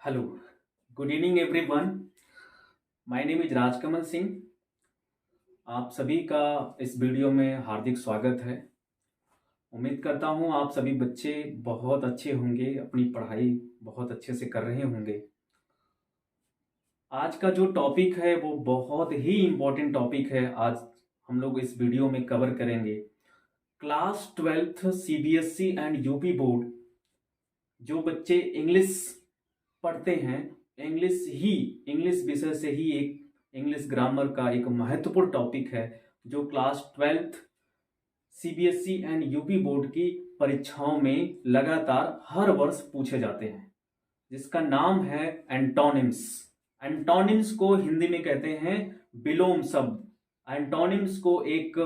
Hello, good evening everyone. My name is Rajkamal Singh. आप सभी का इस वीडियो में हार्दिक स्वागत है। उम्मीद करता हूँ आप सभी बच्चे बहुत अच्छे होंगे, अपनी पढ़ाई बहुत अच्छे से कर रहे होंगे। आज का जो टॉपिक है वो बहुत ही इम्पोर्टेंट टॉपिक है। आज हम लोग इस वीडियो में कवर करेंगे class 12th CBSE and UP board. जो बच्चे इंग्लिश पढ़ते हैं, इंग्लिश विषय से ही एक इंग्लिश ग्रामर का एक महत्वपूर्ण टॉपिक है जो class 12th CBSE and UP board की परीक्षाओं में लगातार हर वर्ष पूछे जाते हैं, जिसका नाम है एंटोनिम्स। एंटोनिम्स को हिंदी में कहते हैं विलोम शब्द। एंटोनिम्स को एक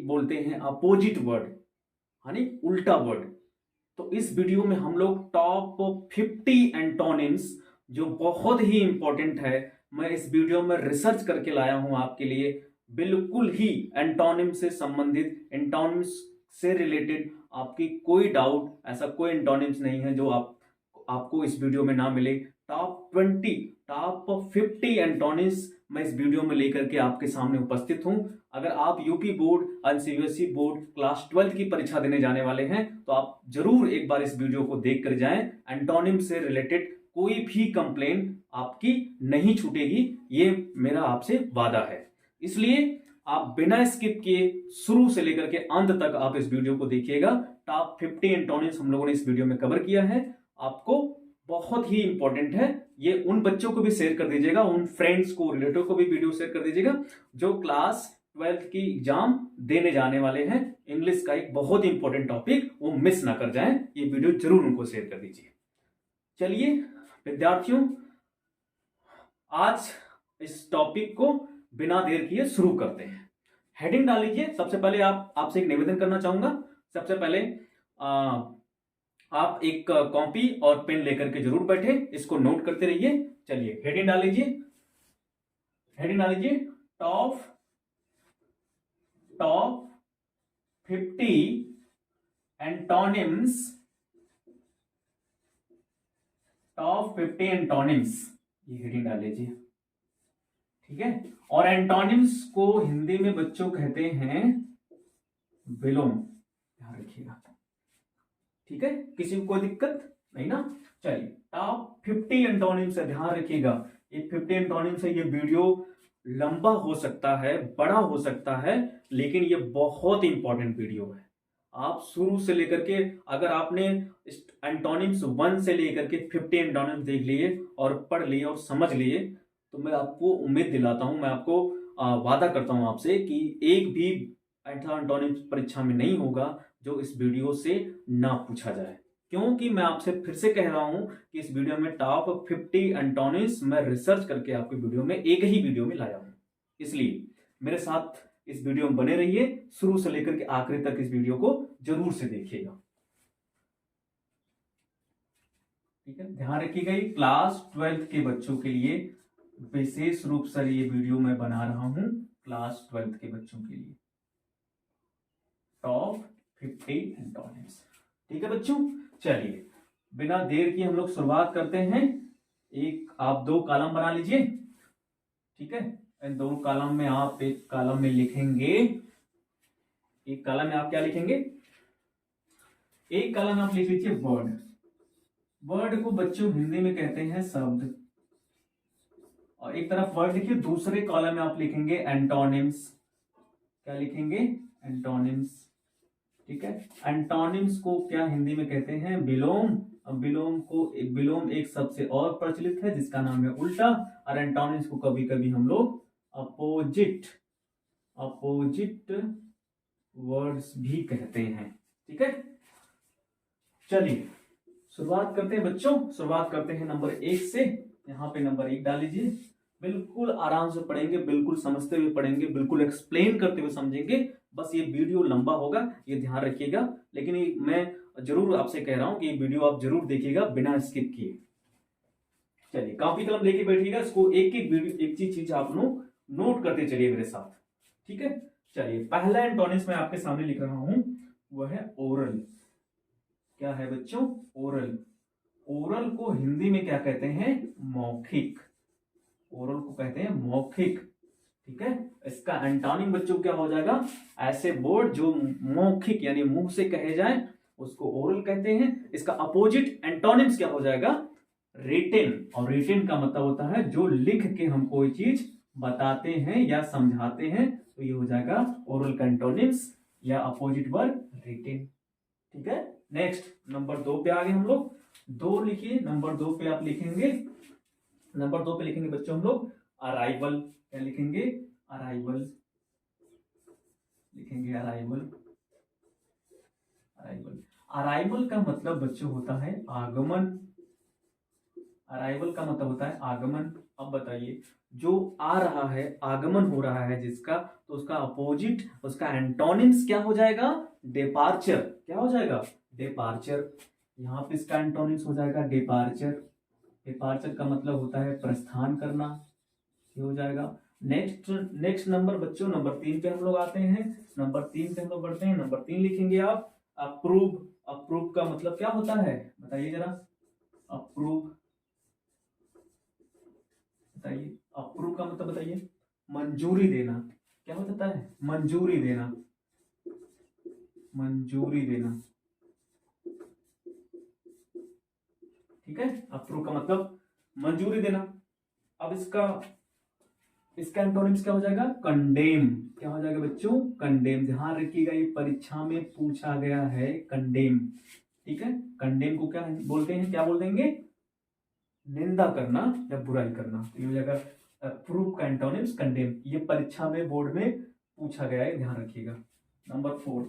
बोलते हैं अपोजिट वर्ड, यानी उल्टा वर्ड। तो इस वीडियो में हम लोग टॉप 50 एंटोनिम्स, जो बहुत ही इंपॉर्टेंट है, मैं इस वीडियो में रिसर्च करके लाया हूं आपके लिए। बिल्कुल ही एंटोनिम से संबंधित, एंटोनिम्स से रिलेटेड आपकी कोई डाउट, ऐसा कोई एंटोनिम्स नहीं है जो आपको इस वीडियो में ना मिले। टॉप 50 एंटोनिम्स मैं इस वीडियो में लेकर के आपके सामने उपस्थित हूं। अगर आप यूपी बोर्ड और सीबीएसई बोर्ड क्लास 12 की परीक्षा देने जाने वाले हैं तो आप जरूर एक बार इस वीडियो को देख कर जाएं। एंटोनिम से रिलेटेड कोई भी कंप्लेन आपकी नहीं छूटेगी, ये मेरा आपसे वादा है। इसलिए आप बिना स्किप किए शुरू से लेकर के अंत तक आप इस वीडियो को देखिएगा। टॉप 50 एंटोनिम्स हम लोगों ने इस वीडियो में कवर किया है, आपको बहुत ही इंपॉर्टेंट है। ये उन बच्चों को भी शेयर कर दीजिएगा, उन फ्रेंड्स को, रिलेटिव को भी वीडियो शेयर कर दीजिएगा जो क्लास 12th की एग्जाम देने जाने वाले हैं। इंग्लिश का एक बहुत ही इंपॉर्टेंट टॉपिक, वो मिस ना कर जाएं। ये वीडियो जरूर उनको शेयर कर दीजिए। चलिए विद्यार्थियों, आज इस टॉपिक को बिना देर किए शुरू करते हैं। हेडिंग डाल लीजिए। सबसे पहले आपसे एक निवेदन करना चाहूंगा। सबसे पहले आप एक कॉपी और पेन लेकर के जरूर बैठे, इसको नोट करते रहिए। चलिए हेडिंग डाल लीजिए। हेडिंग डाल लीजिए टॉप 50 एंटोनिम्स। टॉप 50 एंटोनिम्स, ये हेडिंग डाल लीजिए, ठीक है। और एंटोनिम्स को हिंदी में बच्चों कहते हैं विलोम, ध्यान रखिएगा, ठीक है। किसी को कोई दिक्कत नहीं ना। चलिए टॉप 50 एंटोनिम्स है, ध्यान रखिएगा। ये 50 एंटोनिम्स है। ये वीडियो लंबा हो सकता है, बड़ा हो सकता है, लेकिन ये बहुत इंपॉर्टेंट वीडियो है। आप शुरू से लेकर के, अगर आपने एंटोनिम्स 1 से लेकर के 50 एंटोनिम्स देख लिए और पढ़ लिए और समझ लिए, तो मैं आपको उम्मीद दिलाता हूं, मैं आपको वादा करता हूं आपसे कि एक भी ऐसा एंटोनिम्स परीक्षा में नहीं होगा जो इस वीडियो से ना पूछा जाए। क्योंकि मैं आपसे फिर से कह रहा हूं कि इस वीडियो में टॉप 50 एंटोनिम्स मैं रिसर्च करके आपके वीडियो में, एक ही वीडियो में लाया हूं। इसलिए मेरे साथ इस वीडियो में बने रहिए, शुरू से लेकर के आखिरी तक इस वीडियो को जरूर से देखिएगा, ठीक है। ध्यान रखिएगा, क्लास 12th के बच्चों के लिए विशेष रूप से ये वीडियो मैं बना रहा हूं, क्लास 12th के बच्चों के लिए। टॉप 50 एंटोनिम्स, ठीक है बच्चों। चलिए बिना देर की हम लोग शुरुआत करते हैं। आप 2 कॉलम बना लीजिए, ठीक है। इन 2 कॉलम में आप एक कॉलम में लिखेंगे, एक कॉलम में आप क्या लिखेंगे, एक कॉलम में आप लिख लीजिए वर्ड। वर्ड को बच्चों हिंदी में कहते हैं शब्द। और एक तरफ वर्ड लिखिए, दूसरे कॉलम में आप लिखेंगे एंटोनिम्स। क्या लिखेंगे, एंटोनिम्स, ठीक है। एंटोनिम्स को क्या हिंदी में कहते हैं, विलोम। विलोम एक शब्द से और प्रचलित है जिसका नाम है उल्टा। और एंटोनिम्स को कभी कभी हम लोग अपोजिट वर्ड्स भी कहते हैं, ठीक है। चलिए शुरुआत करते हैं बच्चों, शुरुआत करते हैं नंबर 1 से। यहां पे नंबर 1 डाल लीजिए। बिल्कुल आराम से पढ़ेंगे, बिल्कुल समझते हुए पढ़ेंगे, बिल्कुल एक्सप्लेन करते हुए समझेंगे। बस ये वीडियो लंबा होगा, ये ध्यान रखिएगा, लेकिन मैं जरूर आपसे कह रहा हूं कि ये वीडियो आप जरूर देखिएगा बिना स्किप किए। चलिए कॉपी कलम लेके बैठिएगा, इसको एक एक वीडियो, एक चीज आप लोग नोट करते चलिए मेरे साथ, ठीक है। चलिए पहला एंटोनिम्स मैं आपके सामने लिख रहा हूं, वह है ओरल। क्या है बच्चों, ओरल। ओरल को को हिंदी में क्या कहते हैं? मौखिक। ओरल को कहते हैं मौखिक। ठीक है, इसका एंटोनिम बच्चों क्या हो जाएगा? ऐसे वर्ड जो मौखिक यानी मुंह से कहे जाए उसको ओरल कहते हैं। इसका अपोजिट एंटोनिम्स क्या हो जाएगा? रिटेन। और रिटेन का मतलब होता है जो लिख के हम कोई चीज बताते हैं या समझाते हैं, तो ये हो जाएगा ओरल का एंटोनिम्स या अपोजिट वर्ड रिटेन। ठीक है, नेक्स्ट नंबर 2 पे आ गए हम लोग। 2 लिखिए, नंबर 2 पे आप लिखेंगे, नंबर 2 पे लिखेंगे बच्चों हम लोग अराइवल। क्या लिखेंगे? अराइवल लिखेंगे, अराइवल। अराइवल, अराइवल का मतलब बच्चों होता है आगमन। अराइवल का मतलब होता है आगमन। अब बताइए, जो आ रहा है, आगमन हो रहा है जिसका, तो उसका अपोजिट, उसका एंटोनिम्स क्या हो जाएगा? डिपार्चर। क्या हो जाएगा? डिपार्चर। यहाँ पे इसका एंटोनिम्स हो जाएगा डिपार्चर। डिपार्चर का मतलब होता है प्रस्थान करना, ये हो जाएगा। नेक्स्ट नंबर बच्चों, नंबर 3 पे हम लोग आते हैं। नंबर 3 पे हम लोग बढ़ते हैं। नंबर 3 लिखेंगे आप अप्रूव। अप्रूव का मतलब क्या होता है? बताइए जरा। अप्रूव बताइए, अप्रूव का मतलब बताइए। मंजूरी देना। क्या होता है? मंजूरी देना। मंजूरी देना। ठीक है, अप्रूव का मतलब मंजूरी देना। अब इसका एंटोनिम्स क्या हो जाएगा? कंडेम। क्या हो जाएगा बच्चों? कंडेम। ध्यान रखिएगा, ये परीक्षा में पूछा गया है, कंडेम। ठीक है, कंडेम को क्या बोलते हैं? क्या बोल देंगे? निंदा करना या बुराई करना। ये हो जाएगा अप्रूव का एंटोनिम्स कंडेम। ये परीक्षा में, बोर्ड में पूछा गया है, ध्यान रखिएगा। नंबर 4,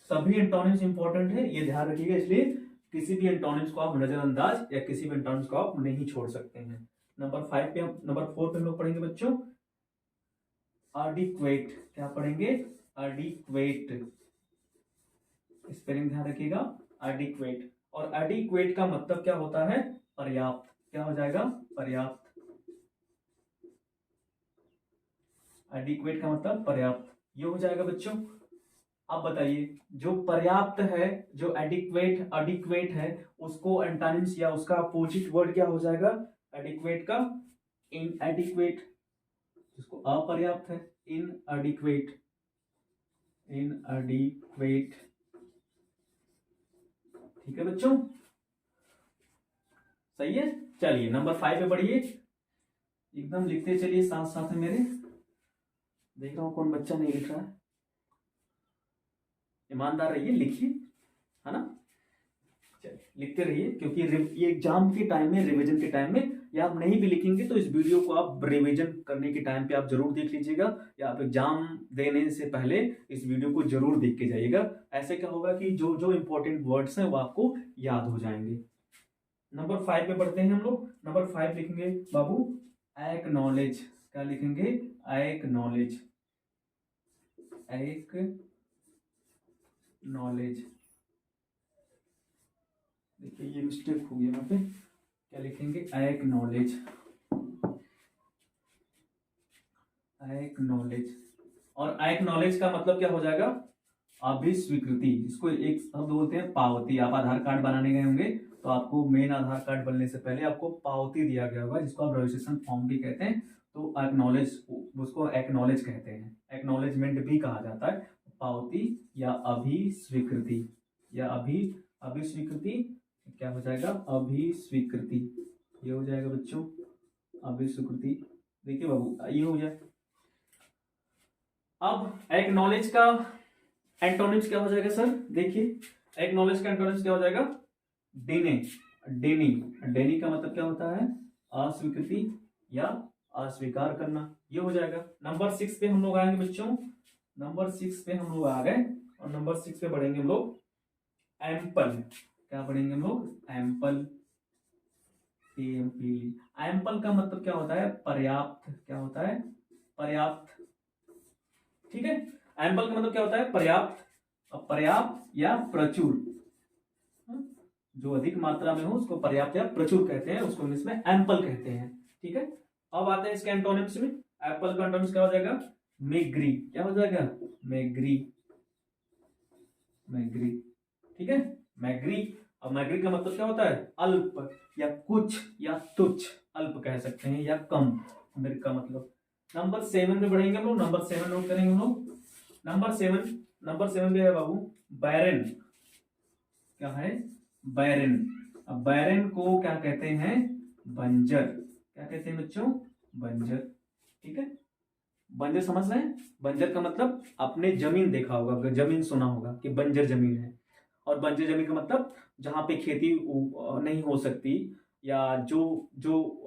सभी एंटोनिम्स इंपॉर्टेंट है, ये ध्यान रखिएगा, इसलिए किसी भी एंटोनिम्स को आप नजरअंदाज या किसी भी एंटोनिम्स को आप नहीं छोड़ सकते हैं। नंबर 4 पे हम लोग पढ़ेंगे बच्चों एडिक्वेट। क्या पढ़ेंगे? एडिक्वेट। स्पेलिंग ध्यान रखिएगा, एडिक्वेट। और एडिक्वेट का मतलब क्या होता है? पर्याप्त। क्या हो जाएगा? पर्याप्त। एडिक्वेट का मतलब पर्याप्त, ये हो जाएगा बच्चों। अब बताइए, जो पर्याप्त है, जो एडिक्वेट है, उसको एंटोनिम्स या उसका अपोजिट वर्ड क्या हो जाएगा? एडिक्वेट का इनएडिक्वेट। जिसको अपर्याप्त है, इनएडिक्वेट। इनएडिक्वेट। ठीक है बच्चों, सही है। चलिए नंबर 5 पे बढ़िए, एकदम लिखते चलिए साथ साथ में मेरे। देख रहा हूं कौन बच्चा नहीं लिख रहा है। ईमानदार रहिए, लिखिए, है ना। चलिए लिखते रहिए, क्योंकि ये एग्जाम के टाइम में, रिवीजन के टाइम में, या आप नहीं भी लिखेंगे तो इस वीडियो को आप रिवीजन करने के टाइम पे आप जरूर देख लीजिएगा, या आप एग्जाम देने से पहले इस वीडियो को जरूर देख के जाइएगा। ऐसे क्या होगा कि जो जो इंपॉर्टेंट वर्ड्स हैं वो आपको याद हो जाएंगे। नंबर 5 पे बढ़ते हैं हम लोग। नंबर 5 लिखेंगे बाबू एक्नॉलेज। क्या लिखेंगे? एक्नॉलेज। एक्नॉलेज। देखिए ये मिस्टेक हो गई यहाँ पे। क्या लिखेंगे? एक्नॉलेज। एक्नॉलेज। और एक्नॉलेज का मतलब क्या हो जाएगा? अभिस्वीकृति। इसको एक शब्द बोलते हैं पावती। आप आधार कार्ड बनाने गए होंगे तो आपको मेन आधार कार्ड बनने से पहले आपको पावती दिया गया होगा, जिसको आप रजिस्ट्रेशन फॉर्म भी कहते हैं। तो एक्नॉलेज, उसको एक्नॉलेज कहते हैं, एक्नॉलेजमेंट भी कहा जाता है। पावती या अभिस्वीकृति, या अभिस्वीकृति। क्या हो जाएगा? अभिस्वीकृति। ये हो जाएगा बच्चों अभिस्वीकृति। देखिए बाबू, ये हो जाए। अब एक्नॉलेज का एंटोनिम्स क्या हो जाएगा सर? देखिए एक्नॉलेज का एंटोनिम्स क्या हो जाएगा? डेने। डेनी। डेनी का मतलब क्या होता है? अस्वीकृति या अस्वीकार करना, ये हो जाएगा। नंबर 6 पे हम लोग आएंगे बच्चों। नंबर 6 पे हम लोग आ गए, और नंबर 6 पे बढ़ेंगे हम लोग एम्पल। क्या पढ़ेंगे हम लोग? एम्पल। एम्पल का मतलब क्या होता है? पर्याप्त। क्या होता है? पर्याप्त। ठीक है, एम्पल का मतलब क्या होता है? पर्याप्त। पर्याप्त या प्रचुर, जो अधिक मात्रा में हो उसको पर्याप्त या प्रचुर कहते हैं, उसको इंग्लिश में एम्पल कहते हैं। ठीक है, अब आते हैं इसके एंटोनिम्स में। एप्पल का एंटोनिम्स क्या हो जाएगा? मेग्री। क्या हो जाएगा? मेग्री। मेग्री। ठीक है, मैग्री। अब मैग्री का मतलब क्या होता है? अल्प या कुछ या तुच्छ, अल्प कह सकते हैं या कम, मैग्री का मतलब। नंबर 7 में बढ़ेंगे हम लोग, नंबर 7 नोट करेंगे हम लोग। नंबर 7 पे है बाबू बैरन। क्या है? बैरन। अब बैरन को क्या कहते हैं? बंजर। क्या कहते हैं बच्चों? बंजर। ठीक है, बंजर समझ रहे हैं? बंजर का मतलब आपने जमीन देखा होगा, जमीन सुना होगा कि बंजर जमीन है। और बंजर जमीन का मतलब जहां पे खेती नहीं हो सकती, या जो जो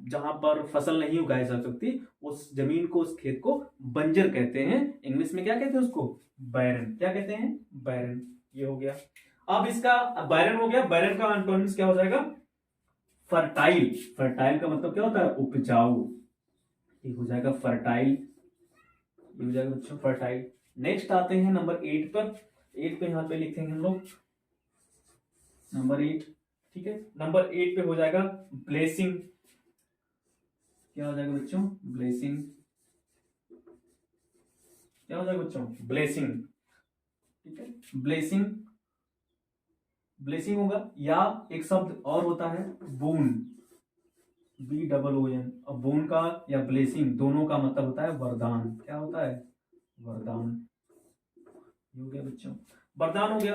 जहां पर फसल नहीं उगाई जा सकती, उस जमीन को, उस खेत को बंजर कहते हैं। इंग्लिश में क्या कहते हैं उसको? बैरन। क्या कहते हैं? बैरन। ये हो गया। अब इसका बैरन हो गया, बैरन का एंटोनिम्स क्या हो जाएगा? फर्टाइल। फर्टाइल का मतलब क्या होता है? उपजाऊ। ये हो जाएगा फर्टाइल। ये हो जाएगा बच्चों फर्टाइल। नेक्स्ट आते हैं नंबर 8 पर। 8 पे यहाँ पे लिखेंगे हम लोग नंबर 8। ठीक है, नंबर 8 पे हो जाएगा ब्लेसिंग। क्या हो जाएगा बच्चों? ब्लेसिंग। क्या हो जाएगा बच्चों? ब्लेसिंग। ठीक है, ब्लेसिंग। ब्लेसिंग होगा, या एक शब्द और होता है बून, BOON। अब बून का या ब्लेसिंग दोनों का मतलब होता है वरदान। क्या होता है? वरदान। ये हो गया बच्चों, वरदान हो गया।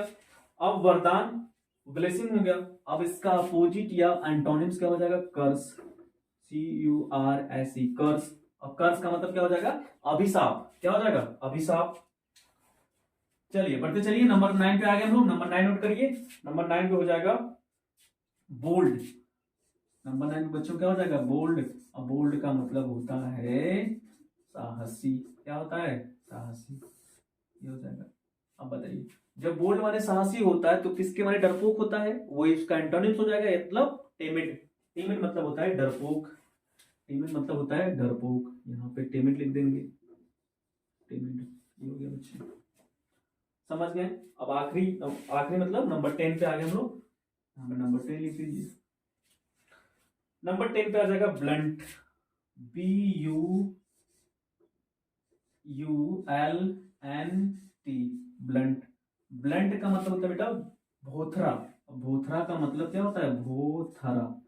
अब वरदान, ब्लेसिंग हो गया। अब इसका अपोजिट या एंटोनिम्स क्या हो जाएगा? कर्स। CURSE, कर्स। अब कर्स का मतलब क्या हो जाएगा? अभिशाप। क्या हो जाएगा? अभिशाप। चलिए बढ़ते चलिए, नंबर 9 पे आ गए हम लोग। नंबर 9 नोट करिए। नंबर 9 पे हो जाएगा बोल्ड। नंबर 9 पे बच्चों क्या हो जाएगा? बोल्ड। अब बोल्ड का मतलब होता है साहसी। क्या होता है? साहसी। ये हो जाएगा। अब बताइए, जब बोल्ड माने साहसी होता है तो किसके माने डरपोक होता है? वो इसका एंटोनिम्स हो जाएगा, मतलब टिमिड। टिमिड मतलब होता है डरपोक। टिमिड मतलब होता है डरपोक। यहाँ पे टिमिड लिख देंगे, टिमिड। ये हो गया बच्चे, समझ गए? अब आखिरी, आखिरी मतलब नंबर 10 पे आ गए हम लोग। यहाँ पे नंबर 10 लिख दीजिए। नंबर 10 पे आ जाएगा ब्लंट। BUULNT, blunt. ब्लंट का मतलब होता है बेटा भोथरा। भोथरा का मतलब क्या होता है? भोथरा।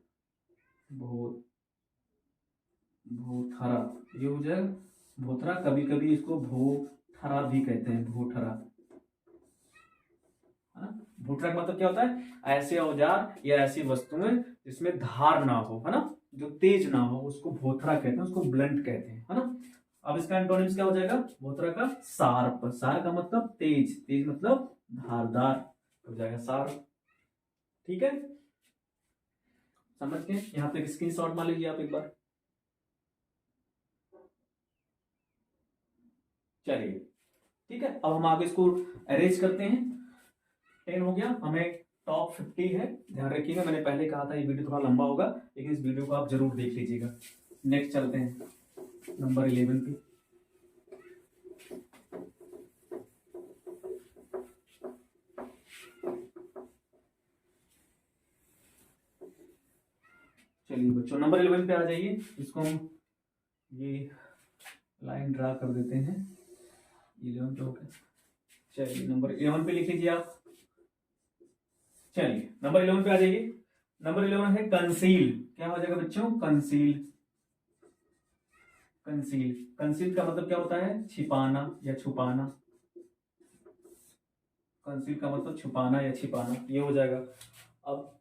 भोथरा। ये हो जाए भोथरा। कभी कभी इसको भोथरा भी कहते हैं, भोथरा। है ना? भोथरा का मतलब क्या होता है? ऐसे औजार या ऐसी वस्तुएं जिसमें धार ना हो, है ना, जो तेज ना हो, उसको भोथरा कहते हैं, उसको ब्लंट कहते हैं, है ना। अब इसका एंटोनिम्स क्या हो जाएगा? भोथरा का शार्प। शार्प का मतलब तेज, तेज मतलब धारदार, हो जाएगा शार्प। ठीक है, समझ के यहाँ पे स्क्रीन शॉट मान लीजिए आप एक बार। चलिए ठीक है, अब हम आगे इसको अरेंज करते हैं। 10 हो गया, हमें टॉप 50 है। ध्यान रखिएगा, मैंने पहले कहा था ये वीडियो थोड़ा लंबा होगा, लेकिन इस वीडियो को आप जरूर देख लीजिएगा। नेक्स्ट चलते हैं नंबर 11 पे। चलिए बच्चों नंबर 11 पे आ जाइए। इसको हम ये लाइन ड्रा कर देते हैं। 11 पे हो गया। चलिए नंबर 11 पे लिख लीजिए आप। चलिए नंबर 11 पे आ जाइए। नंबर 11 है कंसील। क्या हो जाएगा बच्चों? कंसील। कंसील। कंसील का मतलब क्या होता है? छिपाना या छुपाना। कंसील का मतलब छुपाना या छिपाना, ये हो जाएगा। अब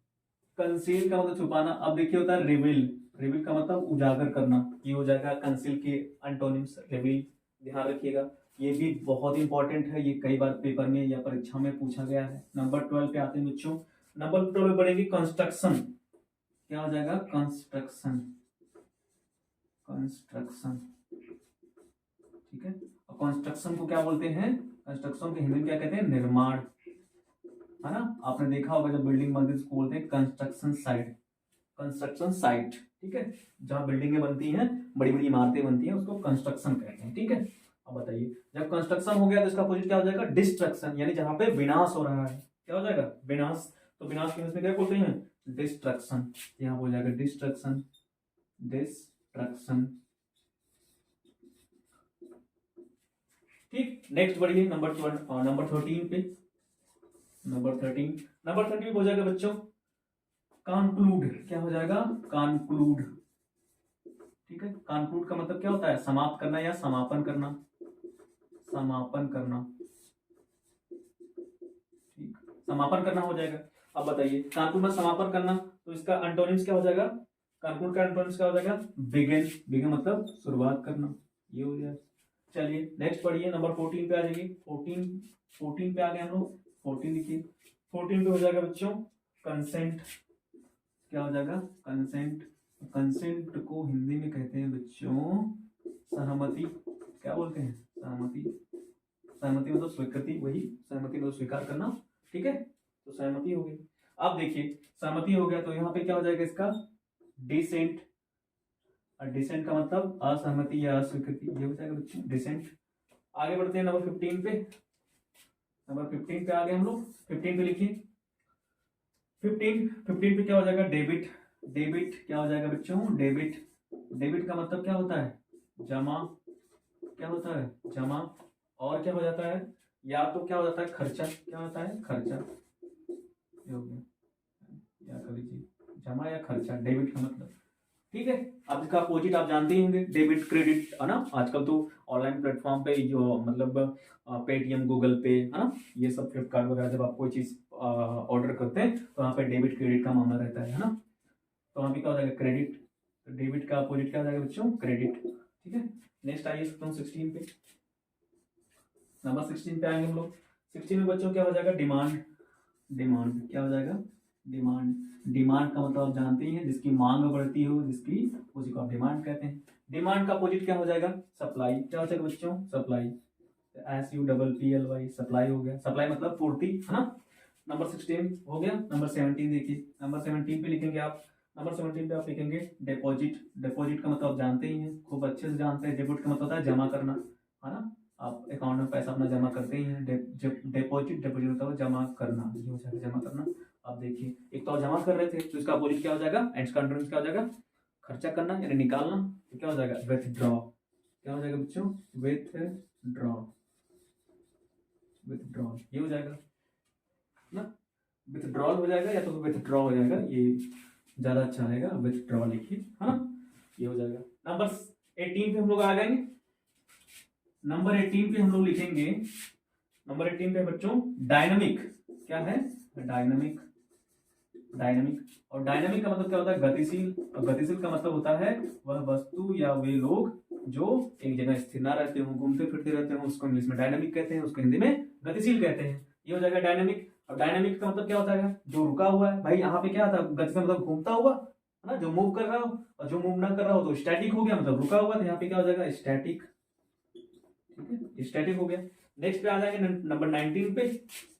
कंसील का मतलब छुपाना। अब देखिए होता है रिवील। रिवील का मतलब उजागर करना, ये हो जाएगा कंसील के एंटोनिम्स, रिवील। ध्यान रखिएगा, ये भी बहुत इंपॉर्टेंट है, ये कई बार पेपर में या परीक्षा में पूछा गया है। नंबर 12 पे आते हैं बच्चों। नंबर 12 पे पढ़ेंगे कंस्ट्रक्शन। क्या हो जाएगा? कंस्ट्रक्शन। कंस्ट्रक्शन। ठीक है, और कंस्ट्रक्शन को क्या बोलते हैं? कंस्ट्रक्शन के हिंदी में क्या कहते हैं? निर्माण, है ना। आपने देखा होगा जब बिल्डिंग बनती है उसको बोलते हैं कंस्ट्रक्शन साइट। कंस्ट्रक्शन साइट, ठीक है, जहां बिल्डिंगें बनती हैं, बड़ी बड़ी इमारतें बनती हैं, उसको कंस्ट्रक्शन कहते हैं। ठीक है, अब बताइए, जब कंस्ट्रक्शन हो गया तो इसका अपोजिट क्या हो जाएगा? डिस्ट्रक्शन, यानी जहां पे विनाश हो रहा है। क्या हो जाएगा? विनाश। तो विनाश के में क्या बोलते हैं? डिस्ट्रक्शन। यहाँ हो जाएगा डिस्ट्रक्शन। डिस्ट्रक्शन। ठीक, नेक्स्ट बढ़िए नंबर 13 पे। नंबर 13, नंबर 13 हो जाएगा बच्चों कंक्लूड। क्या हो जाएगा? कंक्लूड। ठीक है, कंक्लूड का मतलब क्या होता है? समाप्त करना या समापन करना, समापन करना। ठीक, समापन करना हो जाएगा। अब बताइए कंक्लूड में समापन करना, तो इसका एंटोनिम्स क्या हो जाएगा? कंक्लूड का एंटोनिम्स क्या हो जाएगा? बिगिन। बिगिन मतलब शुरुआत करना, ये हो जाएगा। चलिए नेक्स्ट पढ़िए, नंबर 14 पे आ जाइए। 14 पे आ गए हम लोग। 14 लिखिए। 14 पे हो जाएगा बच्चों कंसेंट। क्या हो जाएगा? कंसेंट। कंसेंट को हिंदी में कहते हैं बच्चों सहमति। क्या बोलते हैं? सहमति। सहमति मतलब स्वीकृति, वही सहमति मतलब स्वीकार करना। ठीक है, तो सहमति हो गई। अब देखिए सहमति हो गया तो यहाँ पे क्या हो जाएगा इसका? डिसेंट। और डिसेंट का मतलब असहमति या अस्वीकृति, ये हो जाएगा बच्चों डिसेंट। आगे बढ़ते हैं नंबर 15 पे। नंबर 15 पे आ गए हम लोग। 15 पे लिखिए। 15 पे क्या हो जाएगा? डेबिट। डेबिट क्या हो जाएगा बच्चों? डेबिट। डेबिट का मतलब क्या होता है? जमा। क्या होता है? जमा। और क्या हो जाता है? या तो क्या हो जाता है? खर्चा। क्या होता है? खर्चा। ये हो गया, या कर लीजिए जमा या खर्चा, डेबिट का मतलब। ठीक है, अब इसका अपोजिट आप जानते ही होंगे, डेबिट क्रेडिट, है ना। आजकल तो ऑनलाइन प्लेटफॉर्म पे जो मतलब पेटीएम, गूगल पे, है ना, ये सब फ्लिपकार्ट वगैरह जब आप कोई चीज ऑर्डर करते हैं तो वहाँ पे डेबिट क्रेडिट का मामला रहता है ना। तो वहाँ पे क्या हो जाएगा? क्रेडिट। डेबिट का अपोजिट क्या हो जाएगा बच्चों? क्रेडिट। ठीक है, नेक्स्ट आइए 16 पे। नंबर 16 पे आएंगे हम लोग। 16 में बच्चों क्या हो जाएगा? डिमांड। डिमांड क्या हो जाएगा? डिमांड। डिमांड का मतलब आप जानते ही हैं, जिसकी मांग बढ़ती हो, जिसकी, उसी को आप डिमांड कहते हैं। डिमांड का अपोजिट क्या हो जाएगा? सप्लाई। क्या हो जाएगा बच्चों? सप्लाई। SUPPLY, सप्लाई हो गया। सप्लाई मतलब पूर्ति, है ना। नंबर 16 हो गया। नंबर 17 देखिए। नंबर 17 पे लिखेंगे आप, नंबर 17 पे आप लिखेंगे डिपॉजिट। डिपॉजिट का मतलब आप जानते ही हैं, खूब अच्छे से जानते हैं। डिपॉजिट का मतलब होता है जमा करना, है ना। आप अकाउंट में पैसा अपना जमा करते ही हैं। डिपॉजिट, डिपॉजिट मतलब है जमा करना, ये हो जाएगा जमा करना। अब देखिए एक तो आप जमा कर रहे थे तो इसका अपोजिट क्या हो जाएगा? एंड का क्या हो जाएगा? खर्चा करना यानी निकालना। तो क्या हो जाएगा? विथड्रॉ। क्या हो जाएगा बच्चों? विथड्रॉ। विथड्रॉ ये हो जाएगा ना। विथड्रॉल हो जाएगा या तो विथड्रॉ हो जाएगा, ये ज्यादा अच्छा रहेगा। विथड्रॉ लिखिए, है ना, ये हो जाएगा। नंबर 18 पे हम लोग आ गए। नंबर 18 पे हम लोग लिखेंगे, नंबर 18 पे बच्चों डायनामिक। क्या है? डायनामिक। डायनामिक, और डायनामिक का मतलब क्या होता है? गतिशील। और गतिशील का मतलब होता है वह वस्तु या वे लोग जो एक जगह स्थिर ना रहते हो, घूमते फिरते रहते हो, उसको इंग्लिश में डायनामिक कहते हैं, उसको हिंदी में गतिशील कहते हैं। ये हो जाएगा डायनामिक। और डायनामिक का मतलब क्या होता है? जो रुका हुआ है। भाई यहाँ पे क्या था? गति का मतलब घूमता हुआ, है ना, जो मूव कर रहा हो। और जो मूव ना कर रहा हो तो स्टैटिक हो गया, मतलब रुका हुआ। तो यहाँ पे क्या हो जाएगा? स्टैटिक। ठीक है, स्टैटिक हो गया। नेक्स्ट पे आ जाएंगे नंबर 19 पे।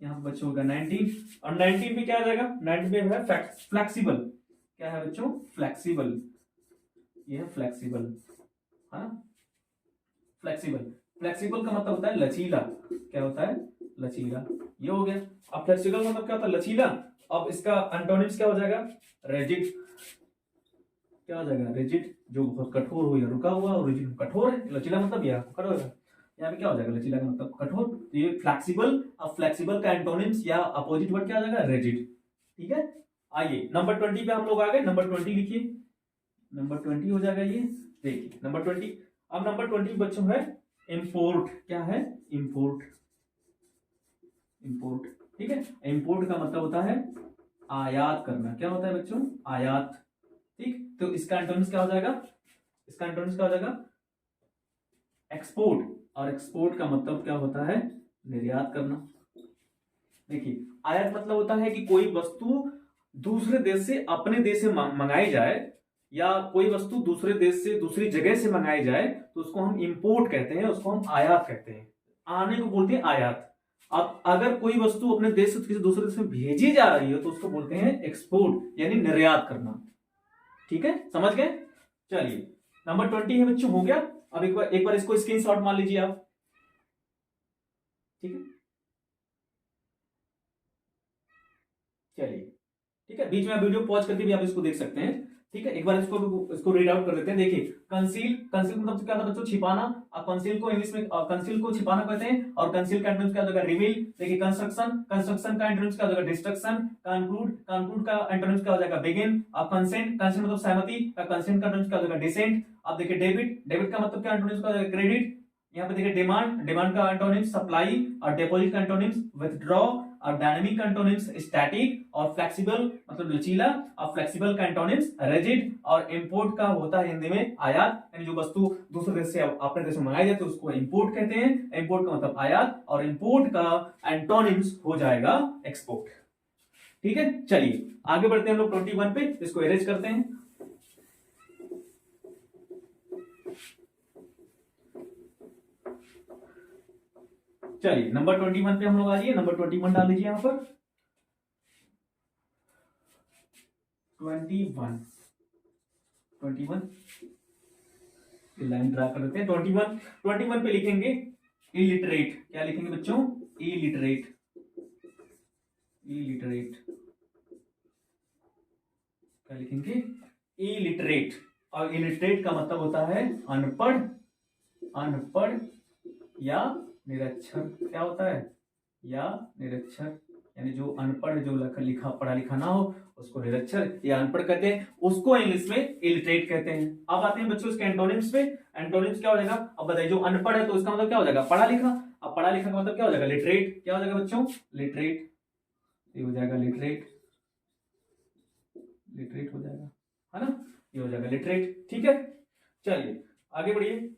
यहाँ पे बच्चों होगा 19। और 19 पे क्या आ जाएगा? 19 पे है फ्लेक्सिबल। क्या है बच्चों? फ्लेक्सिबल। ये है फ्लेक्सिबल, है ना। फ्लेक्सिबल। फ्लेक्सिबल का मतलब होता है लचीला। क्या होता है? लचीला। ये हो गया। अब फ्लेक्सिबल मतलब क्या होता है? लचीला। अब इसका एंटोनिम्स क्या हो जाएगा? रिजिड। क्या हो जाएगा? रिजिड, जो बहुत कठोर हो या रुका हुआ, और रिजिड कठोर है। लचीला मतलब यह कठोर है। यहाँ पे क्या हो जाएगा? लचीला का मतलब कठोर। तो ये फ्लेक्सिबल। अब फ्लेक्सिबल का एंटोनिम्स या अपोजिट वर्ड क्या हो जाएगा? रिजिड। ठीक है, आइए नंबर 20 पे हम लोग आ गए। नंबर 20 लिखिए। नंबर 20 हो जाएगा ये। देखिए नंबर 20। अब नंबर 20 बच्चों है इंपोर्ट। क्या है? इंपोर्ट। इंपोर्ट। ठीक है, इंपोर्ट का मतलब होता है आयात करना। क्या होता है बच्चों? आयात। ठीक, तो इसका एंटोनिम्स क्या हो जाएगा? इसका एंटोनिम्स क्या हो जाएगा? एक्सपोर्ट। और एक्सपोर्ट का मतलब क्या होता है? निर्यात करना। देखिए आयात मतलब होता है कि कोई वस्तु दूसरे देश से अपने देश से मंगाई जाए, या कोई वस्तु दूसरे देश से दूसरी जगह से मंगाई जाए तो उसको हम इंपोर्ट कहते हैं, उसको हम आयात कहते हैं। आने को बोलते हैं आयात। अब अगर कोई वस्तु अपने देश से किसी दूसरे देश में भेजी जा रही है तो उसको बोलते हैं एक्सपोर्ट, यानी निर्यात करना। ठीक है, समझ गए? चलिए नंबर 20 है बच्चों, हो गया। अब एक बार इसको स्क्रीनशॉट मान लीजिए आप। ठीक है, चलिए, ठीक है, बीच में आप वीडियो पॉज करके भी आप इसको देख सकते हैं। ठीक है, एक बार इसको रीड आउट कर लेते हैं। देखिए, कंसील, कंसील मतलब क्या होता है बच्चों, छिपाना। अब कंसील को इंग्लिश में कंसील को छिपाना कहते हैं, और कंसील का एंटोनिम्स क्या होगा, रिवील। देखिए, कंस्ट्रक्शन, कंस्ट्रक्शन का एंटोनिम्स क्या होगा, डिस्ट्रक्शन। कंक्लूड, कंक्लूड का एंटोनिम्स क्या हो जाएगा, बिगिन। अब कंसेंट, कंसेंट मतलब सहमति का कंसेंट का एंटोनिम्स क्या हो जाएगा, डिसेंट। अब देखिए, डेबिट, डेबिट का मतलब क्या एंटोनिम्स का क्रेडिट। यहाँ पे देखिए, डिमांड, डिमांड का एंटोनिम्स सप्लाई, और डिपॉजिट का एंटोनिम्स विथड्रॉ, और डायनामिक का एंटोनिम्स स्टैटिक, और फ्लेक्सिबल मतलब लचीला, और फ्लेक्सिबल का एंटोनिम्स रिजिड, और इंपोर्ट का होता है हिंदी में आयात, यानी जो वस्तु दूसरे देश से अपने देश में मंगाई जाती है उसको इंपोर्ट कहते हैं। इंपोर्ट का मतलब आयात, और इंपोर्ट का एंटोनिम्स हो जाएगा एक्सपोर्ट। ठीक है, चलिए आगे बढ़ते हैं हम लोग 21 पे, इसको एरेज करते हैं। चलिए नंबर 21 पे हम लोग आ जाइए, नंबर 21 डाल लीजिए यहां पर 21 लाइन ड्रा कर लेते हैं। 21 पे लिखेंगे इलिटरेट। क्या लिखेंगे बच्चों, इलिटरेट, इलिटरेट क्या लिखेंगे, इलिटरेट। और इलिटरेट का मतलब होता है अनपढ़, अनपढ़ या निरक्षर। क्या होता है, या निरक्षर, यानी जो अनपढ़, जो लिखा पढ़ा लिखा ना हो उसको निरक्षर या अनपढ़ कहते हैं, उसको इंग्लिश में इलिटरेट कहते हैं। अब आते हैं बच्चों इसके एंटोनिम्स पे। एंटोनिम्स क्या हो जाएगा, अब बताइए, जो अनपढ़ है तो इसका मतलब क्या हो जाएगा, पढ़ा लिखा। अब पढ़ा लिखा का मतलब क्या हो जाएगा, लिटरेट। क्या हो जाएगा बच्चों, लिटरेट, ये हो जाएगा लिटरेट, लिटरेट हो जाएगा, है ना, ये हो जाएगा लिटरेट। ठीक है, चलिए आगे बढ़िए,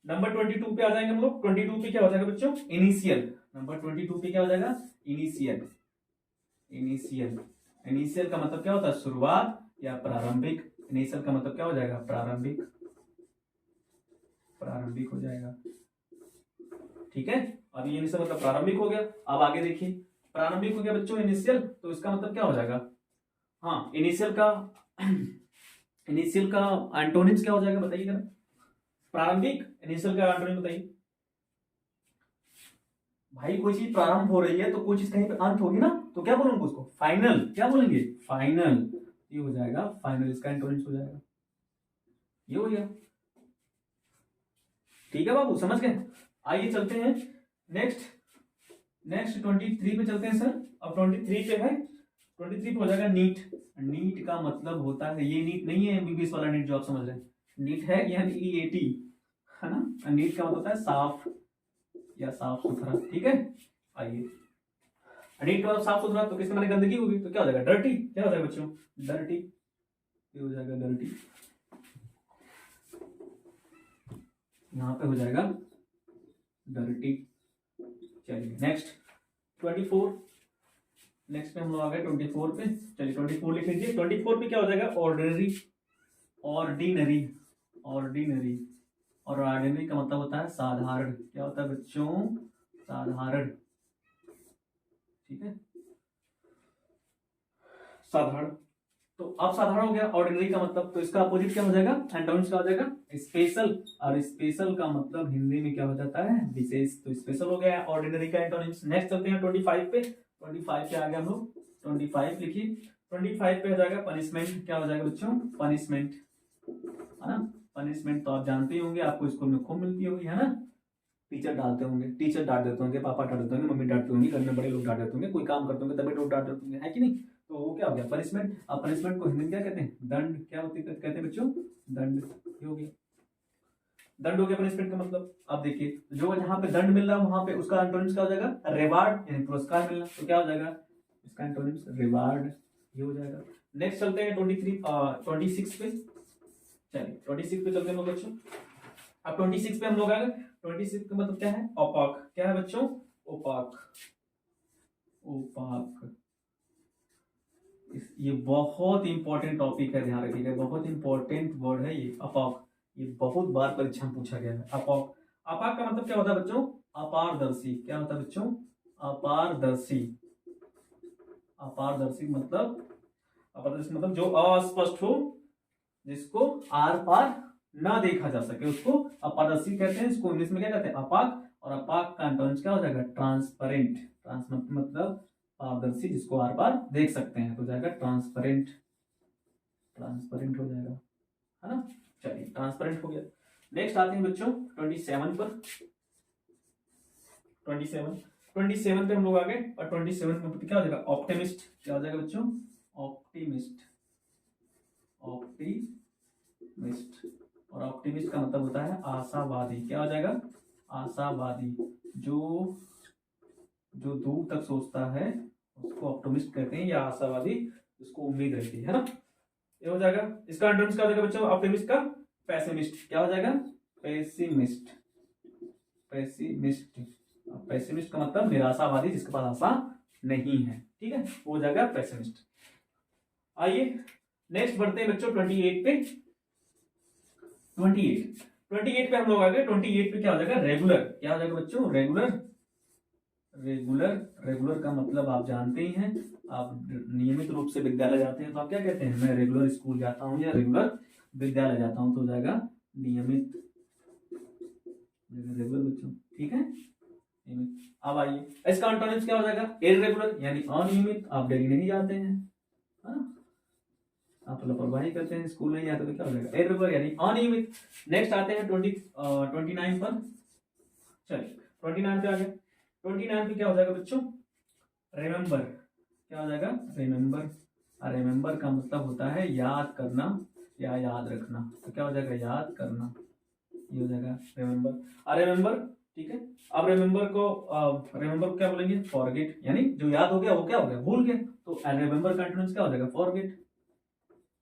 नंबर 22 पे आ जाएंगे हम लोग। 22 पे क्या हो जाएगा बच्चों, इनिशियल। नंबर 22 पे क्या हो जाएगा, इनिशियल, इनिशियल। इनिशियल का मतलब क्या होता है, शुरुआत या प्रारंभिक। इनिशियल का मतलब क्या हो जाएगा, प्रारंभिक, प्रारंभिक हो जाएगा। ठीक है, अब ये इनिशियल मतलब प्रारंभिक हो गया। अब आगे देखिए, प्रारंभिक हो गया बच्चों इनिशियल, तो इसका मतलब क्या हो जाएगा, हाँ इनिशियल का इनिशियल का एंटोनिम्स क्या हो जाएगा बताइए जरा, प्रारंभिक। इनिशियल का एंटोनिम बताइए भाई। कोई चीज प्रारंभ हो रही है तो कोई चीज कहीं पे अंत होगी ना, तो क्या बोलेंगे उसको, फाइनल। क्या बोलेंगे, फाइनल। ये हो जाएगा फाइनल, इसका एंटोनिम्स हो जाएगा, ये हो गया। ठीक है बाबू, समझ गए। आइए चलते हैं नेक्स्ट, नेक्स्ट 23 पे चलते हैं सर। अब 23 पे है, 23 पे हो जाएगा नीट। नीट का मतलब होता है, ये नीट नहीं है एमबीबीएस वाला नीट जो आप समझ रहे हैं, नीट है यानी ईएटी, है ना। नीट का मतलब होता है साफ या साफ सुथरा। ठीक है, आइए, नीट का मतलब साफ सुथरा, तो किसके माने गंदगी होगी तो क्या हो जाएगा, डर्टी। क्या हो जाएगा बच्चों, डर्टी, ये हो जाएगा डर्टी, यहां पे हो जाएगा डर्टी। चलिए नेक्स्ट 24, नेक्स्ट पे हम लोग आ गए 24 पे। चलिए 24 लिख लीजिए। 24 पे क्या हो जाएगा, ऑर्डिनरी, ऑर्डिनरी, ऑर्डिनरी। और ऑर्डिनरी का मतलब होता है साधारण। क्या होता है बच्चों, साधारण। ठीक है, साधारण। तो अब साधारण हो गया ऑर्डिनरी का मतलब, तो इसका अपोजिट क्या हो जाएगा, एंटोनिम्स क्या हो जाएगा, स्पेशल। और स्पेशल का मतलब हिंदी में क्या हो जाता है, विशेष। तो स्पेशल हो गया ऑर्डिनरी का एंटोनिम्स। नेक्स्ट चलते हैं 25 पे। 25 पे आ गए हम लोग, 25 लिखिए। 25 पे हो जाएगा पनिशमेंट। क्या हो जाएगा बच्चों, पनिशमेंट, है ना। पनिशमेंट तो आप जानते ही होंगे, आपको स्कूल में खूब मिलती होगी, है ना। टीचर डालते होंगे, टीचर डांट देते होंगे, पापा डांट देते होंगे, मम्मी डांटती होंगी, घर में बड़े लोग डांट देते होंगे, कोई काम करते होंगे तभी लोग डांट देते होंगे, है कि नहीं। तो वो क्या हो गया, पनिशमेंट। अब पनिशमेंट को हिंदी में क्या कहते हैं, दंड। क्या होती है, कहते हैं बच्चों, दंड। ये हो गया, दंड हो गया पनिशमेंट का मतलब। अब देखिए, जो जहां पे दंड मिल रहा है वहां पे उसका एंटोनिम्स क्या हो जाएगा, रिवार्ड, यानी पुरस्कार मिलना। तो क्या हो जाएगा इसका एंटोनिम्स, रिवार्ड। ये हो जाएगा। नेक्स्ट चलते हैं 26 पे। चलिए 26 पे चलते हैं हम लोग बच्चों। अब 26 पे हम लोग आ गए। 26 का मतलब क्या है, ओपाक। क्या है बच्चों, ओपाक, ओपाक। ये बहुत इंपॉर्टेंट टॉपिक है, ध्यान रखिएगा, बहुत इंपॉर्टेंट वर्ड है ये, अपाक। ये बहुत बार परीक्षा में पूछा गया है, अपाक। अपाक का मतलब क्या होता है बच्चों, अपारदर्शी। क्या होता है बच्चों, अपारदर्शी। अपारदर्शी मतलब, अपारदर्शी मतलब जो अस्पष्ट हो, जिसको आर पार ना देखा जा सके, उसको अपारदर्शी कहते हैं। इसको इंग्लिश में क्या कहते हैं, अपाक। और अपाक का एंटोनिम्स क्या हो जाएगा, ट्रांसपेरेंट। मतलब पारदर्शी, जिसको आर पार देख सकते हैं, तो जाएगा ट्रांसपेरेंट, ट्रांसपेरेंट हो जाएगा, है ना। चलिए ट्रांसपेरेंट हो गया। नेक्स्ट आते हैं बच्चों 27 पर। 27 पे हम लोग आ गए, और 27 में क्या हो जाएगा, ऑप्टिमिस्ट। क्या हो जाएगा बच्चों, ऑप्टिमिस्ट। ऑप्टिमिस्ट, और ऑप्टिमिस्ट का मतलब होता है आशावादी। क्या हो जाएगा, आशावादी। जो जो दूर तक सोचता है उसको ऑप्टिमिस्ट कहते हैं, या आशावादी, जिसको उम्मीद रहती है ना। ये हो जाएगा। इसका एंटोनिम्स क्या हो जाएगा बच्चों, ऑप्टिमिस्ट का पेसिमिस्ट। क्या हो जाएगा, पेसिमिस्ट। पेसिमिस्ट, पेसिमिस्ट का मतलब निराशावादी, जिसके पास आशा नहीं है, ठीक है, वो हो जाएगा पेसिमिस्ट। आइए नेक्स्ट बढ़ते हैं बच्चों 28 पे। 28 पे हम लोग आ गए। 28 पे क्या हो जाएगा, रेगुलर। क्या हो जाएगा बच्चों, रेगुलर। रेगुलर का मतलब आप जानते ही हैं। आप नियमित रूप से विद्यालय जाते हैं तो आप क्या कहते हैं, मैं रेगुलर स्कूल जाता हूँ या रेगुलर विद्यालय जाता हूँ, तो हो जाएगा नियमित। रेगुलर बच्चों, ठीक है। अब आइए, इसका एंटोनिम्स क्या हो जाएगा, इररेगुलर यानी अनियमित। आप डेली नहीं जाते हैं, आप लापरवाही करते हैं, स्कूल नहीं जाते, तो क्या हो जाएगा, इररेगुलर यानी अनियमित। नेक्स्ट आते हैं 29 पर। चलिए 29 पे आ गए। 29 पे क्या हो जाएगा बच्चों, रिमेंबर। क्या हो जाएगा, रिमेंबर। रिमेंबर का मतलब होता है याद करना या याद रखना, तो क्या हो जाएगा, याद करना। ये हो जाएगा रिमेंबर। रिमेंबर, ठीक है। अब रिमेंबर को क्या बोलेंगे, फॉरगेट, यानी जो याद हो गया वो क्या हो गया, भूल गया। तो रिमेंबर का एंटोनिम्स क्या हो जाएगा, फॉरगेट।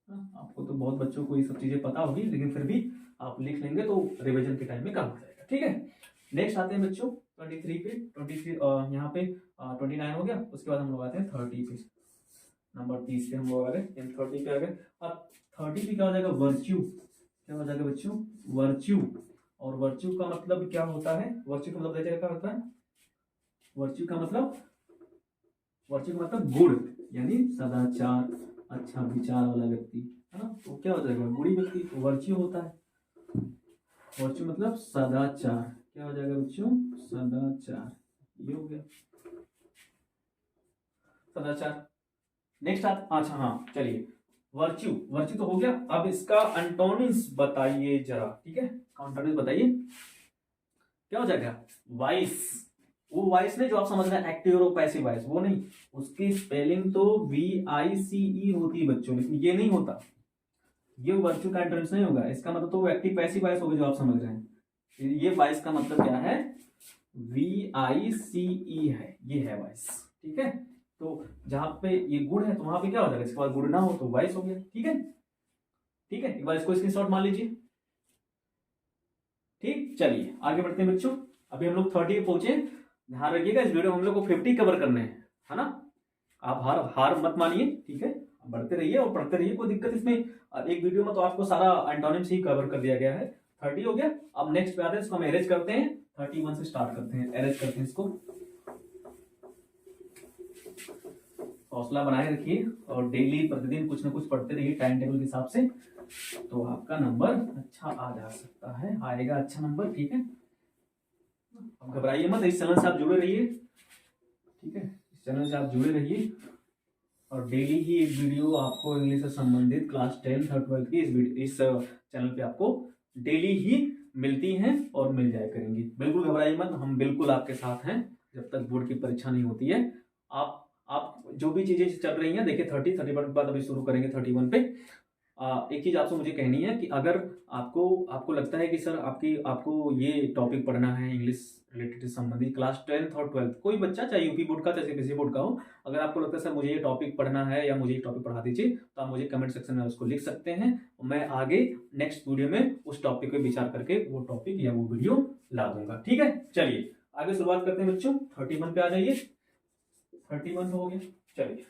आपको तो बहुत बच्चों को ये सब चीजें पता होगी, लेकिन फिर भी आप लिख लेंगे तो रिवीजन के टाइम में काम हो जाएगा, ठीक है। नेक्स्ट आते हैं बच्चों 23 पे। 23 यहाँ पे 29 हो गया। उसके बाद हम लोग आते हैं 30 पे। नंबर 30 पे हम लोग आ गए, 30 पे आ गए। अब 30 पे क्या हो जाएगा, वर्च्यू। क्या हो जाएगा बच्चों, वर्च्यू। और वर्च्यू का मतलब क्या होता है, वर्च्यू का मतलब देखिए क्या होता है, वर्च्यू का मतलब गुण, यानी सदाचार, अच्छा विचार वाला व्यक्ति, है ना। तो क्या हो जाएगा, गुणी व्यक्ति, तो वर्च्यू होता है। वर्च्यू मतलब सदाचार। क्या हो जाएगा बच्चों, सदाचार। ये हो गया सदाचार। नेक्स्ट अच्छा हाँ चलिए, वर्च्यू तो हो गया। अब इसका एंटोनिम्स बताइए जरा, ठीक है, एंटोनिम्स बताइए। क्या हो जाएगा, वाइस। वो वाइस नहीं जो आप समझ रहे हैं एक्टिव और पैसिव वॉइस, वो नहीं। उसकी स्पेलिंग तो VICE होती है बच्चों, लेकिन ये नहीं होता, ये वर्च्यू का एंटोनिम्स नहीं होगा। इसका मतलब तो एक्टिव पैसिव वॉइस होगी जो आप समझ रहे हैं। ये वॉइस का मतलब क्या है, VICE है, ये है वॉइस, ठीक है। तो जहां पे ये गुण है तो वहां पे क्या हो जाएगा, इसके बाद गुण ना हो तो वॉइस हो गया, ठीक है। ठीक है, एक बार इसको स्क्रीनशॉट मान लीजिए, ठीक। चलिए आगे बढ़ते हैं बच्चों। अभी हम लोग 30 पहुंचे। ध्यान रखिएगा इस वीडियो में हम लोग को 50 कवर करने हैं, है ना। आप हार मत मानिए, ठीक है, बढ़ते रहिए और पढ़ते रहिए, कोई दिक्कत इसमें। एक वीडियो में तो आपको सारा एंटोनिम्स ही कवर कर दिया गया है। 30 हो गया। अब नेक्स्ट पे आते हैं, इसको हम अरेंज करते हैं। 31 से स्टार्ट करते हैं, अरेंज करते हैं इसको। हौसला बनाए रखिए और डेली प्रतिदिन कुछ ना कुछ पढ़ते रहिए टाइम टेबल के हिसाब से, तो आपका नंबर अच्छा आ जा सकता है, आएगा अच्छा नंबर, ठीक है। अब घबराइए मत, इस चैनल से आप जुड़े रहिए, ठीक है, इस चैनल से आप जुड़े रहिए और डेली ही एक वीडियो आपको इंग्लिश से संबंधित क्लास 10 और 12 की इस चैनल पे आपको डेली ही मिलती हैं और मिल जाया करेंगी। बिल्कुल घबराइए मत, हम बिल्कुल आपके साथ हैं जब तक बोर्ड की परीक्षा नहीं होती है। आप जो भी चीजें चल रही हैं, देखिए 31 के बाद अभी शुरू करेंगे 31 पे। एक चीज आपसे मुझे कहनी है कि अगर आपको लगता है कि सर आपको ये टॉपिक पढ़ना है इंग्लिश रिलेटेड संबंधित क्लास 10th और 12th, कोई बच्चा चाहे यूपी बोर्ड का चाहे किसी बोर्ड का हो, अगर आपको लगता है सर मुझे ये टॉपिक पढ़ना है या मुझे ये टॉपिक पढ़ा दीजिए, तो आप मुझे कमेंट सेक्शन में उसको लिख सकते हैं। मैं आगे नेक्स्ट वीडियो में उस टॉपिक पे विचार करके वो टॉपिक या वो वीडियो ला दूंगा, ठीक है। चलिए आगे शुरुआत करते हैं बच्चों। 31 पे आ जाइए। 31 हो गया, चलिए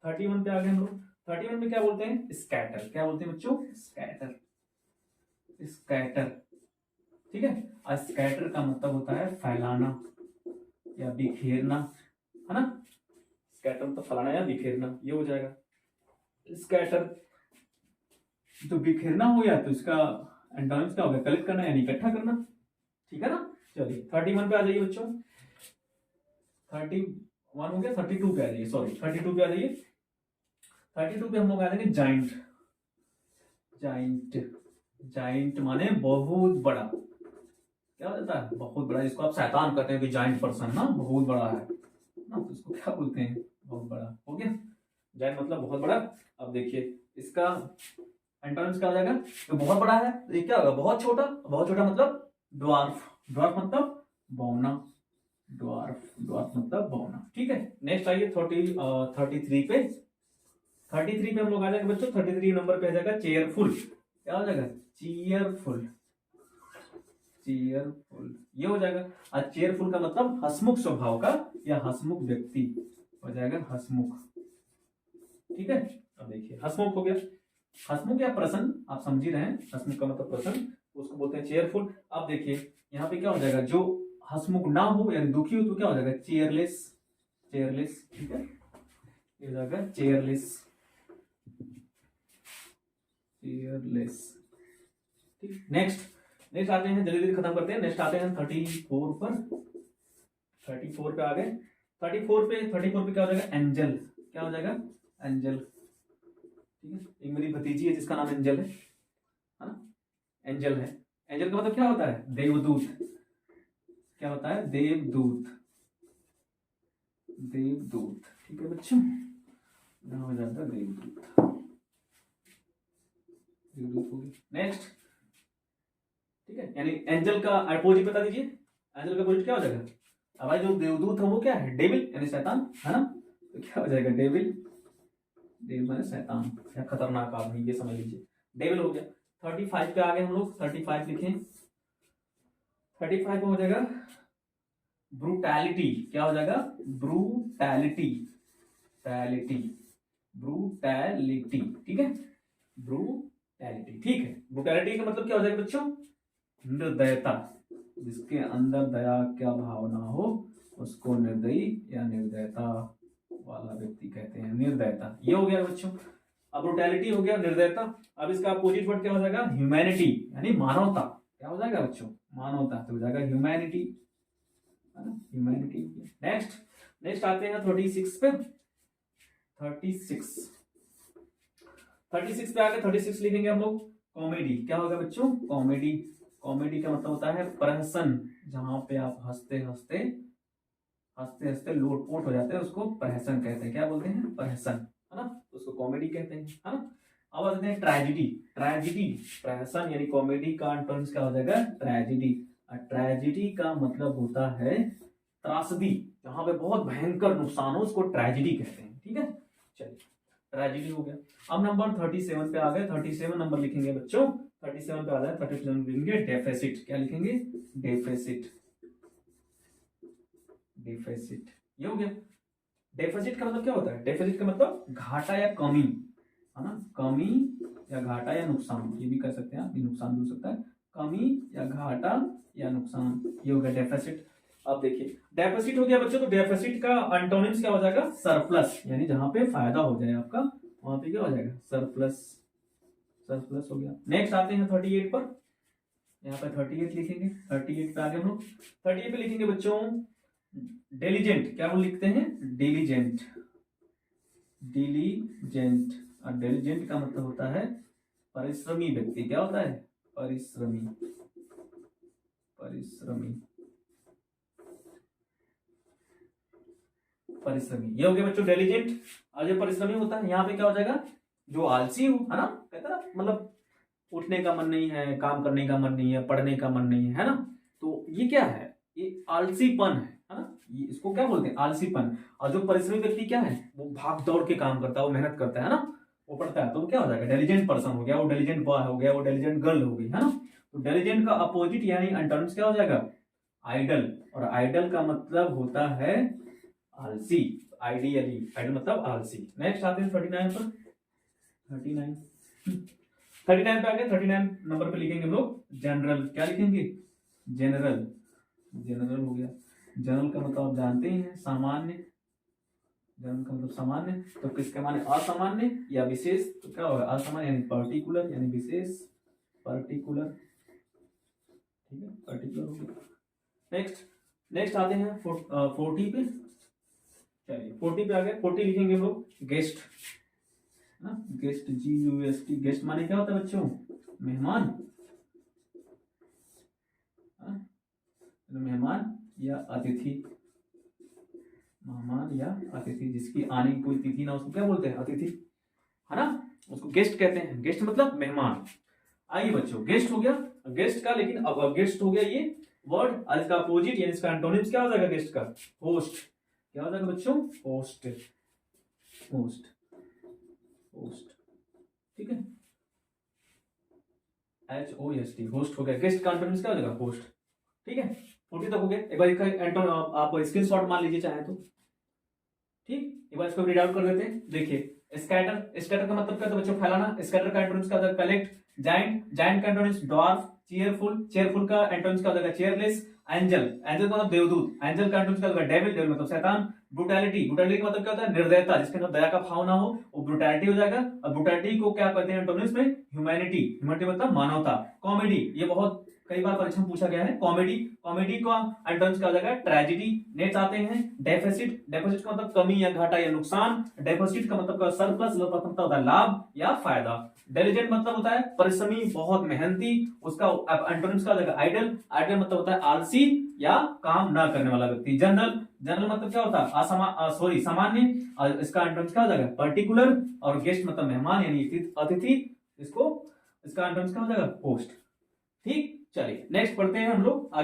31 पे आ गए हम लोग। 31 में क्या बोलते हैं, स्कैटर। क्या बोलते हैं बच्चों, स्कैटर। स्कैटर, ठीक है। स्कैटर का मतलब होता है फैलाना या बिखेरना, है ना। स्कैटर मतलब फैलाना या बिखेरना, ये हो जाएगा स्कैटर। तो बिखेरना हो गया तो इसका एंटोनिम्स क्या हो गया, कलेक्ट करना यानी इकट्ठा करना, ठीक है ना। चलिए 31 पे आ जाइए बच्चों। 31 हो गया, 32 पे आ जाइए, सॉरी 32 पे आ जाइए। 32 पे हम लोग आ जाएंगे जाइंट। जाइंट, जाइंट माने बहुत बड़ा, क्या हो जाता है बहुत बड़ा, जिसको आप शैतान कहते हैं कि जाइंट पर्सन ना बहुत बड़ा है ना, तो इसको क्या बोलते हैं बहुत बड़ा, हो गया। जाइंट मतलब बहुत बड़ा। अब देखिए इसका एंटोनिम्स क्या हो जाएगा, तो बहुत बड़ा है तो ये क्या होगा बहुत छोटा, बहुत छोटा मतलब ड्वार्फ, ड्वार्फ मतलब बौना, ड्वार्फ, ड्वार्फ मतलब बौना, ठीक है। नेक्स्ट आइए 33 पे, 33 पे हम लोग आ जाएंगे बच्चों, 33 नंबर पे आ जाएगा चेयरफुल, क्या हो जाएगा चेयरफुल, चेयरफुल ये हो जाएगा। और चेयरफुल का मतलब हसमुख स्वभाव का या हसमुख व्यक्ति हो जाएगा हसमुख, ठीक है। अब देखिए हसमुख हो गया, हसमुख या प्रसन्न आप समझ ही रहे हैं, हसमुख का मतलब प्रसन्न, उसको बोलते हैं चेयरफुल। अब देखिए यहाँ पे क्या हो जाएगा, जो हसमुख ना हो यानी दुखी हो तो क्या हो जाएगा चेयरलेस, चेयरलेस, ठीक है, ये हो जाएगा चेयरलेस, चेयरलेस, ठीक। नेक्स्ट, नेक्स्ट आते हैं, जल्दी जल्दी खत्म करते हैं। नेक्स्ट आते हैं 34 पर, 34 पे आ गए, 34 पे, 34 पे क्या हो जाएगा एंजल, क्या हो जाएगा एंजल, ठीक है। एक मेरी भतीजी है जिसका नाम एंजल है ना, एंजल है। एंजल का मतलब क्या होता है देवदूत, क्या होता है देवदूत, देवदूत, ठीक है बच्चों, हो जाता है देवदूत, देवदूत हो गया। नेक्स्ट, ठीक है, यानी एंजल का अपोजिट बता दीजिए, एंजल का अपोजिट क्या हो जाएगा, अब भाई जो देवदूत है वो क्या है डेविल यानी शैतान है ना, तो क्या हो जाएगा डेविल, डेविल माने शैतान या खतरनाक आदमी, ये समझ लीजिए डेविल हो गया। 35 पे आ गए हम लोग, 35 लिखें, 35 पे हो जाएगा ब्रूटैलिटी, क्या हो जाएगा ब्रूटैलिटी, टैलिटी, ब्रूटैलिटी, ठीक है, ब्रूटैलिटी, ठीक है। ब्रूटैलिटी का मतलब क्या हो जाएगा बच्चों निर्दयता, जिसके अंदर दया क्या भावना हो उसको निर्दयी या निर्दयता वाला व्यक्ति कहते हैं, निर्दयता, ये हो गया बच्चों। अब ब्रूटैलिटी हो गया, निर्दयता। अब इसका अपोजिट वर्ड क्या हो जाएगा ह्यूमैनिटी, यानी मानवता, क्या हो जाएगा बच्चों मानवता, तो हो जाएगा ह्यूमैनिटी, है ना, ह्यूमैनिटी। नेक्स्ट, नेक्स्ट आते हैं 36 पे, 36, 36 पे आके 36 लिखेंगे हम लोग कॉमेडी, क्या होगा बच्चों कॉमेडी, कॉमेडी का मतलब होता है प्रहसन, जहां पे आप हंसते हंसते, हंसते हंसते लोटपोट हो जाते हैं उसको प्रहसन कहते हैं, क्या बोलते हैं प्रहसन, है ना, उसको कॉमेडी कहते हैं, है ना। अब आते हैं ट्रेजिडी, ट्रेजिडी, प्रहसन यानी कॉमेडी का टर्म्स क्या हो जाएगा ट्रेजिडी, और ट्रेजिडी का मतलब होता है त्रासदी, जहां पे बहुत भयंकर नुकसान हो उसको ट्रेजिडी कहते हैं, ठीक है। चलिए ट्रेजिडी हो गया। अब नंबर 37 पे आ गए, 37 नंबर लिखेंगे बच्चों, 37 पे आ जाए, 37 लिखेंगे डेफिसिट, क्या लिखेंगे डेफिसिट, डेफिसिट, ये हो गया। डेफिसिट का मतलब क्या होता है, डेफिसिट का मतलब घाटा या कमी, है ना, कमी या घाटा या नुकसान, ये भी कर सकते हैं आप, ये नुकसान भी हो सकता है, कमी या घाटा या नुकसान, ये हो गया डेफिसिट। अब देखिए डेफिसिट हो गया बच्चों, तो डेफिसिट का एंटोनिम्स क्या हो जाएगा सरप्लस, यानी जहां पे फायदा हो जाए आपका वहां पे क्या हो जाएगा सरप्लस, सरप्लस हो गया। नेक्स्ट आते हैं 38 पर, यहाँ पे 38 लिखेंगे, 38 पे आगे हम लोग 38 पे लिखेंगे बच्चों डिलीजेंट, क्या वो लिखते हैं डिलीजेंट, डिलीजेंट, और डिलीजेंट का मतलब होता है परिश्रमी व्यक्ति, क्या होता है परिश्रमी, परिश्रमी, परिश्रमी, ये हो गया बच्चों डिलीजेंट। और जो परिश्रमी होता है यहाँ पे क्या हो जाएगा जो आलसी हो, है ना, कहता ना मतलब उठने का मन नहीं है, काम करने का मन नहीं है, पढ़ने का मन नहीं है ना, तो ये क्या है ये आलसीपन है ना, ये इसको क्या बोलते हैं आलसीपन। और जो परिश्रमी व्यक्ति क्या है वो भाग दौड़ के काम करता है, वो मेहनत करता है ना, वो पढ़ता है, तो वो क्या हो जाएगा डेलीजेंट पर्सन हो गया, वो डेलीजेंट बॉय हो गया, वो डेलीजेंट गर्ल हो गई, है ना। तो डेलीजेंट का अपोजिट यानी एंटोनिम्स क्या हो जाएगा आइडल, और आइडल का मतलब होता है आलसी, आइडियली आइडल मतलब आलसी। नेक्स्ट आते हैं 39 पर, 39, 39 पे आ गए, 39 नंबर पे लिखेंगे हम लोग जनरल, क्या लिखेंगे जनरल, जनरल हो गया। जनरल का मतलब आप जानते ही हैं सामान्य, जनरल का मतलब सामान्य, तो किसके माने असामान्य या विशेष, तो क्या होगा असामान्य यानी पर्टिकुलर यानी विशेष, पर्टिकुलर, ठीक है पर्टिकुलर हो गया। नेक्स्ट, नेक्स्ट आते हैं 40 पे, चलिए 40 पे आ गए, 40 लिखेंगे हम लोग गेस्ट, गेस्ट, GUST, गेस्ट माने क्या होता है बच्चों? मेहमान। मेहमान या अतिथि, मेहमान या अतिथि, जिसकी आने की कोई तिथि ना, उसको क्या बोलते हैं? अतिथि, है ना, उसको गेस्ट कहते हैं। गेस्ट मतलब मेहमान। आइए बच्चों, गेस्ट हो गया, गेस्ट का, लेकिन अब गेस्ट हो गया ये वर्ड, और इसका अपोजिट यानी इसका एंटोनिम्स क्या हो जाएगा गेस्ट का? होस्ट। क्या हो जाएगा बच्चों? होस्ट, होस्ट, होस्ट, ठीक है, HOST, होस्ट हो गया। गेस्ट का एंटोनिम्स क्या हो जाएगा? होस्ट, ठीक है। 40 तक हो गया। एक बार इसका एंटोन आप स्क्रीनशॉट मान लीजिए चाहे तो, ठीक। एक बार इसको रीड आउट कर देते हैं। देखिए, स्कैटर, स्कैटर का मतलब क्या था बच्चों? फैलाना। स्कैटर का एंटोनिम्स क्या होता है? कलेक्ट। जायंट, जायंट का एंटोनिम्स ड्वार्फ। चीयरफुल, चीयरफुल का एंटोनिम्स क्या होता है? चेयरलेस। एंजल, एंजल का मतलब देवदूत। एंजल का एंटोनिम्स क्या होगा? डेविल, डेविल मतलब शैतान। ब्रुटैलिटी, ब्रुटैलिटी का मतलब क्या होता है? निर्दयता, जिसके अंदर दया का भाव ना हो वो ब्रुटैलिटी हो जाएगा। और ब्रुटैलिटी को क्या कहते हैं एंटोनिम्स में? ह्यूमैनिटी, ह्यूमैनिटी मतलब मानवता। कॉमेडी, ये बहुत कई बार परीक्षा में पूछा गया है। कॉमेडी, कॉमेडी का एंटोनिम्स क्या हो जाएगा? ट्रेजेडी। नेक्स्ट आते हैं डेफिसिट, डेफिसिट का मतलब कमी या घाटा या नुकसान। डेफिसिट का मतलब सरप्लस, मतलब होता है लाभ या फायदा। डिलिजेंट मतलब होता है परिश्रमी, बहुत मेहनती। उसका एंटोनिम्स क्या हो जाएगा? आइडल, आइडल मतलब होता है आलसी या काम ना करने वाला व्यक्ति। जनरल, जनरल मतलब क्या होता है? सामान्य, और इसका एंटोनिम्स क्या हो जाएगा? पर्टिकुलर। और गेस्ट मतलब मेहमान यानी अतिथि, इसको, इसका एंटोनिम्स क्या हो जाएगा? होस्ट, ठीक। चलिए नेक्स्ट पढ़ते हैं हम लोग आगे।